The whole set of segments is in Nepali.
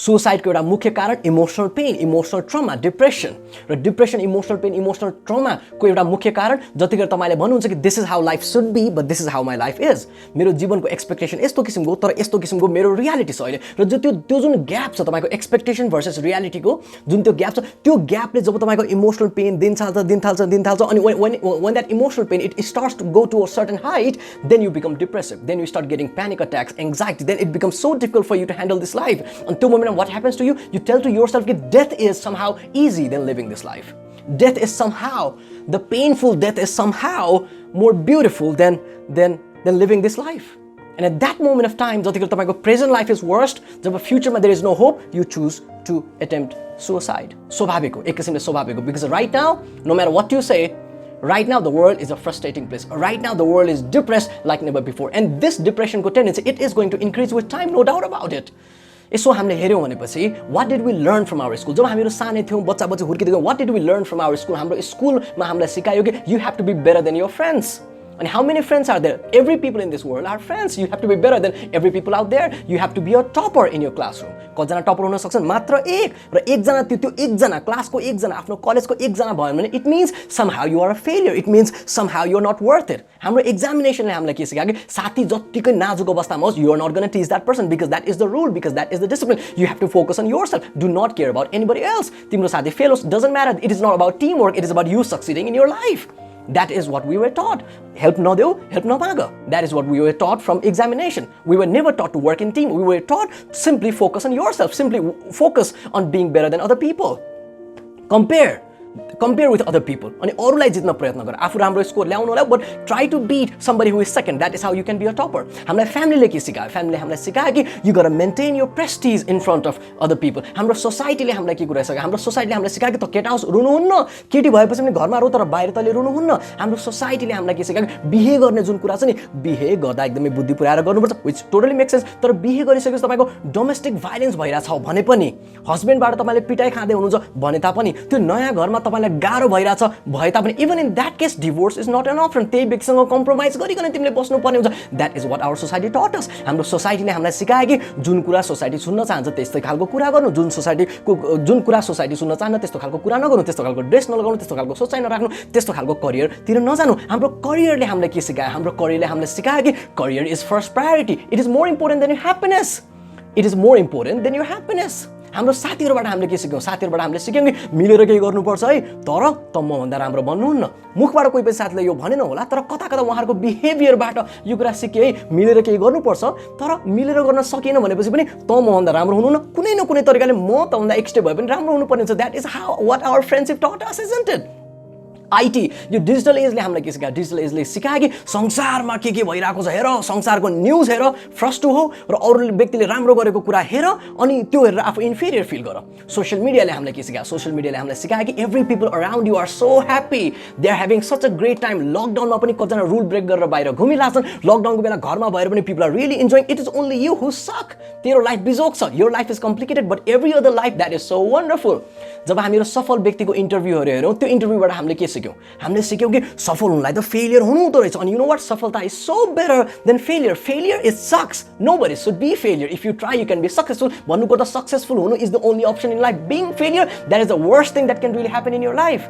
सुसाइडको एउटा मुख्य कारण emotional pain, emotional trauma, depression र डिप्रेसन, इमोसनल पेन, इमोसनल ट्रमाको एउटा मुख्य कारण जतिखेर तपाईँले भन्नुहुन्छ कि this is how life should be but this is how my life is, मेरो जीवनको एक्सपेक्टेसन यस्तो किसिमको तर यस्तो किसिमको मेरो रियालिटी छ अहिले, र त्यो जुन ग्याप छ तपाईँको एक्सपेक्टेसन भर्सेस रियालिटीको जुन त्यो ग्याप छ, त्यो ग्यापले जब तपाईँको इमोसनल पेन दिन थाल्छ अनि when that emotional pain it starts to go to a certain height, then you become depressive, then you start getting panic attacks, anxiety, then it becomes so difficult for you to handle this life. Until the moment what happens to you, you tell to yourself that death is somehow easy than living this life. Death is somehow, the painful death is somehow more beautiful than living this life. And at that moment of time, जतिखेर तपाईको present life is worst, job future मा there is no hope, you choose to attempt suicide. स्वाभाविक हो, एक किसिमले स्वाभाविक हो, because right now, no matter what you say, right now the world is a frustrating place. Right now the world is depressed like never before. And this depression को tendency, it is going to increase with time, no doubt about it. यसो हामीले हेर्यौं भनेपछि what did we learn from our school? जब हामीहरु सानै थियौं, बच्चा हुर्किदै गयौं, what did we learn from our school? हाम्रो स्कुलमा हामीलाई सिकायो कि you have to be better than your friends. And how many friends are there? Every people in this world are friends. You have to be better than every people out there. You have to be a topper in your classroom. कतिजना टपर हुन सक्छन्? मात्र एक, र एकजना त्यो एकजना क्लासको एकजना आफ्नो कलेजको एकजना भयो भने it means somehow you are a failure. It means somehow you're not worth it. हाम्रो एक्जामिनेसनले हामीलाई के सिकायो कि साथी जतिकै नाजुक अवस्थामा होस्, you are not going to tease that person because that is the rule, because that is the discipline. You have to focus on yourself. Do not care about anybody else. तिम्रो साथी फेल होस्, doesn't matter. It is not about teamwork. It is about you succeeding in your life. That is what we were taught. Help नदेऊ, help नमाग. That is what we were taught from examination. We were never taught to work in team. We were taught simply focus on yourself. Simply focus on being better than other people. Compare with other people. अनि अरूलाई जित्न प्रयत्न गर. आफू राम्रो स्कोर ल्याउनु होला, but try to beat somebody who is second. That is how you can be a topper. हामीलाई फ्यामिलीले के सिकायो? फ्यामिलीले हामीलाई सिकायो कि you got to maintain your prestige in front of other people. हाम्रो सोसाइटीले हामीलाई के कुरा सिकायो? हाम्रो सोसाइटीले हामीलाई सिकायो कि त केटा होस् रुनुहुन्न, केटी भएपछि पनि घरमा रो तर बाहिर तले रुनुहुन्न. हाम्रो सोसाइटीले हामीलाई के सिकायो? बिहे गर्ने जुन कुरा छ नि, बिहे गर्दा एकदमै बुद्धि पुर्याएर गर्नुपर्छ, which totally makes sense. तर बिहे गरिसकेपछि तपाईको डोमेस्टिक भाइलेन्स भइरा छ भने पनि, हस्बेन्डबाट तपाईले पिटाइ खाँदै हुनुहुन्छ भने तापनि, त्यो नयाँ घरमा तपाईलाई गाह्रो भइराछ भए तापनि, even in that case divorce is not an option. त्यही व्यक्तिसँग कम्प्रोमाइज गरिकन तिमीले बस्नु पर्ने हुन्छ. That is what our society taught us. हाम्रो सोसाइटीले हामीलाई सिकायो कि जुन कुरा सोसाइटी सुन्न चाहन्छ त्यस्तै खालको कुरा गर्नु, जुन कुरा सोसाइटी सुन्न चाहन्न त्यस्तो खालको कुरा नगर्नु, त्यस्तो खालको ड्रेस नलगाउनु, त्यस्तो खालको सोचाइ नराख्नु, त्यस्तो खालको करियरतिर नजानु. हाम्रो करियरले हामीलाई के सिकायो? हाम्रो करियरले हामीलाई सिकायो कि career is first priority. It is more important than your happiness. It is more important than your happiness. हाम्रो साथीहरुबाट हामीले के सिक्यौं? साथीहरुबाट हामीले सिक्यौं कि मिलेर केही गर्नुपर्छ है, तर त म भन्दा राम्रो बन्नुहुन्न. मुखबाट कोही पनि साथीले यो भनेन होला, तर कता उहाँहरुको बिहेभियरबाट यो कुरा सिके है, मिलेर केही गर्नुपर्छ, तर मिलेर गर्न सकिएन भनेपछि पनि त म भन्दा राम्रो हुनुहुन्न. कुनै न कुनै तरिकाले म त भन्दा एक्स्ट्रा भए पनि राम्रो हुनुपर्ने छ. That is how what our friendship taught us, isn't it? IT, यो डिजिटल एजले हामीलाई के सिकायो? डिजिटल एजले सिकायो कि संसारमा के भइराको छ हेर, संसारको न्यूज हेर, फ्रस्ट हो र अरू व्यक्तिले राम्रो गरेको कुरा हेर, अनि त्यो हेरेर आफू इन्फेरियर फिल गर. सोशल मिडियाले हामीलाई के सिकायो? सोशल मिडियाले हामीलाई सिकायो कि every people around you are so happy, they are having such a great time. लकडाउनमा पनि कतिजना रुल ब्रेक गरेर बाहिर घुमिरहेछन्. लकडाउनको बेला घरमा भएर पनि people are really enjoying. It is only you who suck. तेरो लाइफ बिजोक छ. Your life is complicated but every other life that is so wonderful. जब हामीहरू सफल व्यक्तिको इन्टरभ्यूहरू हेरौँ, त्यो इन्टरभ्यूबाट हामीले के सिक्यौँ? हामीले सिक्यौँ कि सफल हुनलाई त फेलियर हुनु हुँदो रहेछ. अनि यु नो व्हाट, सफलता is so better than failure. Failure is sucks. Nobody should be failure. If you try you can be successful. भन्नुको त सक्सेसफुल हुनु is the only option in life. Being failure, that is the worst thing that can really happen in your life.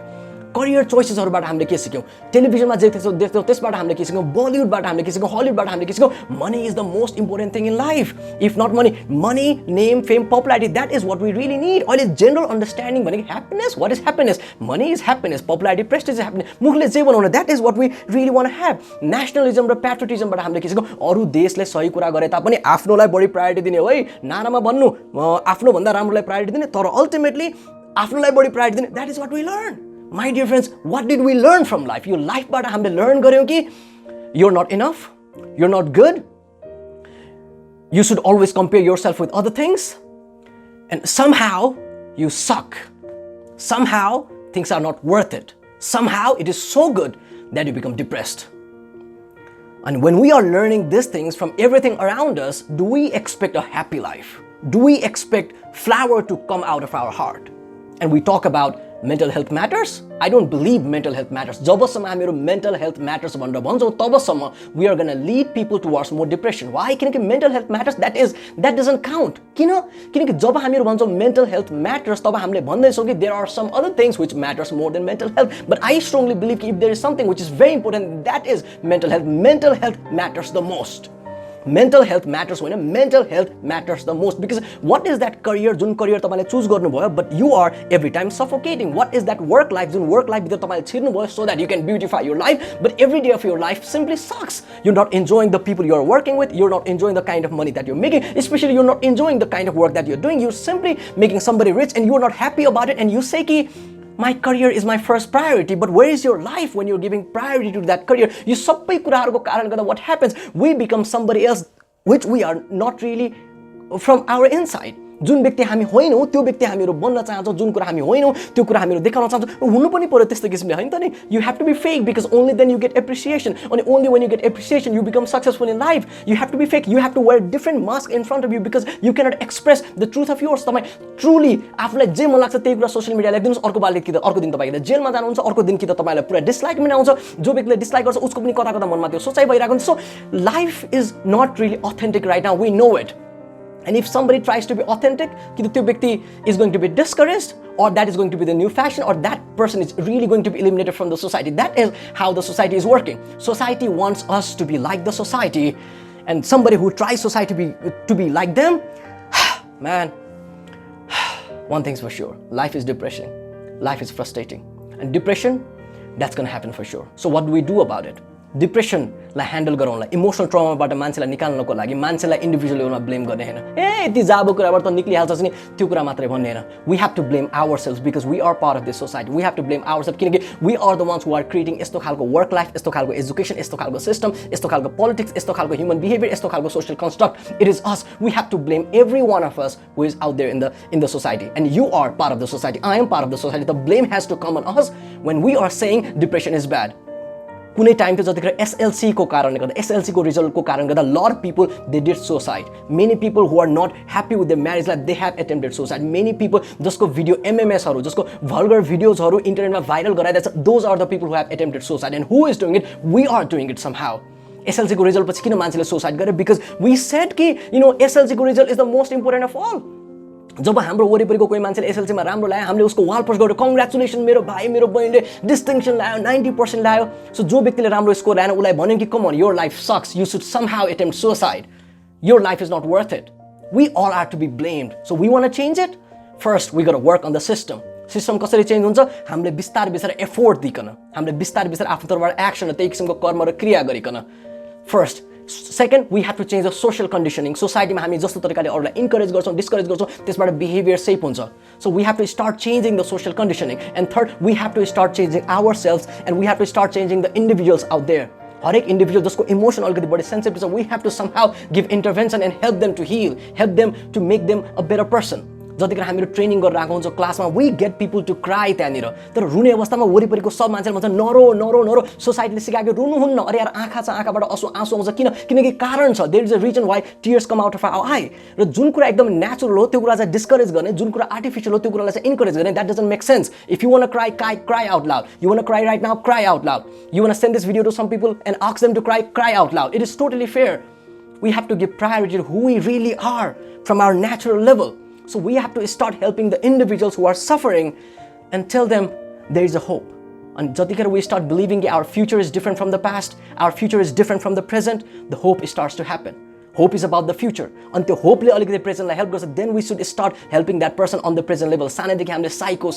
Career चोइसेसहरुबाट हामीले के सिक्यौं? टेलिभिजनमा जे देख्छौं त्यसबाट हामीले के सिक्यौं? बलिउडबाट हामीले के सिक्यौं? हलिउडबाट हामीले के सिक्यौं? Money is the most important thing in life. If not money, name, fame, popularity, that is what we really need. अहिले जनरल अन्डरस्ट्यान्डिङ भनेको happiness. What is happiness? Money is happiness, popularity, prestige is happiness. मुखले जे बनाउन, that is what we really want to have. Nationalism र प्याट्रियोटिजमबाट हामीले के सिक्यौं? अरु देशले सही कुरा गरे तापनि आफ्नोलाई बढी प्रायोरिटी दिने हो है. नारामा भन्नु आफ्नो भन्दा राम्रोलाई प्रायोरिटी दिने, तर अल्टिमेटली आफ्नोलाई बढी प्रायोरिटी दिने. That is what we learn. My dear friends, what did we learn from life? Your life बाट हामीले learn गर्यौं कि you're not enough, you're not good, you should always compare yourself with other things, and somehow you suck. Somehow things are not worth it. Somehow it is so good that you become depressed. And when we are learning these things from everything around us, do we expect a happy life? Do we expect flower to come out of our heart? And we talk about mental health matters? I don't believe mental health matters. जबसम्म हामीहरु mental health matters भनेर भन्छौं तबसम्म we are going to lead people towards more depression. Why? किनकि mental health matters, that doesn't count. किनकि जब हामीहरु भन्छौं mental health matters तब हामीले भन्दैछौं कि there are some other things which matters more than mental health. But I strongly believe if there is something which is very important, that is mental health. Mental health matters the most. Mental health matters when mental health matters the most, because what is that career जुन career तपाईले choose गर्नुभयो but you are every time suffocating? What is that work life जुन work life भित्र तपाईले छिर्नुभयो so that you can beautify your life, but every day of your life simply sucks? You're not enjoying the people you're working with, you're not enjoying the kind of money that you're making, especially you're not enjoying the kind of work that you're doing. You're simply making somebody rich and you're not happy about it, and you say ki my career is my first priority. But where is your life when you're giving priority to that career? You sabai kuraharuko karanle गर्दा what happens? We become somebody else which we are not really from our inside. जुन व्यक्ति हामी होइनौं त्यो व्यक्ति हामीहरु बन्न चाहन्छौं, जुन कुरा हामी होइनौं त्यो कुरा हामीहरु देखाउन चाहन्छौं, हुनु पनि पर्यो त्यस्तो किसिमले हैन त नि. You have to be fake because only then you get appreciation. Only when you get appreciation you become successful in life. You have to be fake. You have to wear different mask in front of you because you cannot express the truth of yours. तपाई truly आफुलाई जे मन लाग्छ त्यही कुरा सोशल मिडियामा लेख्दिनुस्, अर्को बालले कि त अर्को दिन तपाईले जेलमा जानुहुन्छ, अर्को दिन कि त तपाईलाई पुरा डिसलाइक पनि आउँछ, जो व्यक्तिले डिसलाइक गर्छ उसको पनि कता कता मनमा त्यो सोचाइ भइराको हुन्छ. So life is not really authentic right now. We know it. And if somebody tries to be authentic, त्यो व्यक्ति is going to be discouraged, or that is going to be the new fashion, or that person is really going to be eliminated from the society. That is how the society is working. Society wants us to be like the society, and somebody who tries society to be like them, man, one thing's for sure, life is depressing, life is frustrating, and depression, that's going to happen for sure. So what do we do about it? Depression लाई ह्यान्डल गराउनलाई, इमोसनल ट्रमाबाट मान्छेलाई निकाल्नको लागि मान्छेलाई इन्डिभिजुअल लेभलमा ब्लेम गर्ने हैन. यति जाबो कुराबाट त निक्लिहाल्छ नि त्यो कुरा मात्रै भन्ने हैन. We have to blame ourselves because we are part of this society. We have to blame ourselves किनकि we are the ones who are creating यस्तो खालको वर्क लाइफ, यस्तो खालको एजुकेसन, यस्तो खालको सिस्टम, यस्तो खालको पोलिटिक्स, यस्तो खालको ह्युमन बिहेभियर, यस्तो खालको social construct. It is us. We have to blame every one of us who is out there in the society. And you are part of the society. I am part of the society. The blame has to come on us when we are saying depression is bad. कुनै टाइम थे जतिखेर SLC को कारणले गर्दा, SLC को रिजल्ट को कारणले गर्दा lot of people they did suicide. Many people who are not happy with their marriage life, they have attempted suicide. Many people जसको भिडियो MMS हरु, जसको vulgar videos हरु इन्टरनेटमा viral गराइदैछ, those are the people who have attempted suicide. And who is doing it? We are doing it somehow. SLC को रिजल्ट पछि किन मान्छेले सुसाइड गरे? Because we said कि SLC को result is the most important of all. जब हाम्रो वरिपरिको कोही मान्छेले एसएलसी मा राम्रो ल्यायो, हामीले उसको वाल पोस्ट गर्यो, कंग्रेचुलेसन मेरो भाइ मेरो बहिनीले डिस्टिंक्सन ल्यायो, 90% ल्यायो. सो जो व्यक्तिले राम्रो स्कोर ल्याएन उलाई भन्यो कि come on, your life sucks, you should somehow attempt suicide, your life is not worth it. We all are to be blamed. So we want to change it. First we got to work on the system. System कसरी चेन्ज हुन्छ? हामीले बिस्तार बिस्तार एफोर्ट दिकन, हामीले बिस्तार बिस्तार आफ्नो तर्फबाट एक्सन, त्यही किसिमको कर्म र क्रिया गरिकन. First. Second, we have to change the social conditioning. Society मा हामी जस्तो तरिकाले अरूलाई इन्करेज गर्छौं, डिस्करेज गर्छौं, त्यसबाट बिहेभियर सेप हुन्छ. So we have to start changing the social conditioning. And third, we have to start changing ourselves, and we have to start changing the individuals out there. हरेक इन्डिभिजुअल जसको इमोसन अलिकति बढी सेन्सिटिभ छ, we have to somehow give intervention and help them to heal, help them to make them a better person. जतिखेर हामीहरु ट्रेनिङ गरेर आएको हुन्छ क्लासमा, we get people to cry त्यहाँनिर. तर रुने अवस्थामा वरिपरिको सब मान्छेले भन्छ नरो नरो नरो, सोसाइटीले सिकाएको रुनु हुन्न. अरे यार आँखा छ, आँखाबाट आँसु आउँछ किनकि कारण छ. There is a reason why tears come out of our eye. र जुन कुरा एकदम नेचुरल हो त्यो कुरा चाहिँ डिस्करेज गर्ने, जुन कुरा आर्टिफिशियल हो त्यो कुरालाई चाहिँ इन्करेज गर्ने, that doesn't make sense. If you want to cry out loud. You want to cry right now, cry out loud. You want to send this video to some people and ask them to cry out loud. It is totally fair. We have to give priority to who we really are from our natural level. So we have to start helping the individuals who are suffering and tell them there is a hope. And jatikar we start believing our future is different from the past, our future is different from the present, the hope starts to happen. Hope is about the future. And the hope le alikati present la help garcha, then we should start helping that person on the present level. Sana dekhi हामीले psycho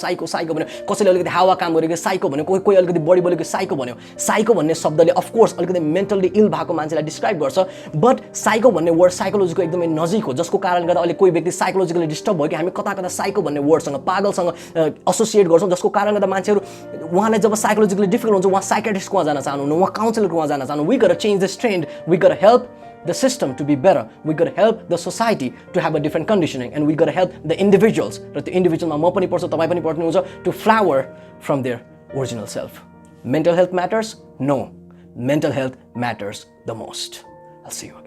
भन्यो, कसैले अलिकति हावा काम गरेको psycho भन्यो, कोही अलिकति बडी बोलेको psycho भन्यो. Psycho भन्ने शब्दले of course अलिकति mentally ill भएको मान्छेलाई describe गर्छ, but psycho भन्ने word psychology को एकदमै नजिक हो, जसको कारणले गर्दा अहिले कोही व्यक्ति psychologically disturb भयो कि हामी कता psycho भन्ने word सँग पागलसँग associate गर्छौं, जसको कारणले गर्दा मान्छेहरु उहाँलाई जब psychologically difficult हुन्छ उहाँ psychiatrist को जान चाहनुहुन्न, उहाँ counselor को जान चाहनुहुन्न. We got to change this trend. We got to help the system to be better. We got to help the society to have a different conditioning, and we got to help the individuals. र त्यो इन्डिभिजुअलमा म पनि पर्छु, तपाई पनि पर्नुहुन्छ, to flower from their original self. Mental health matters? No. Mental health matters the most. I'll see you.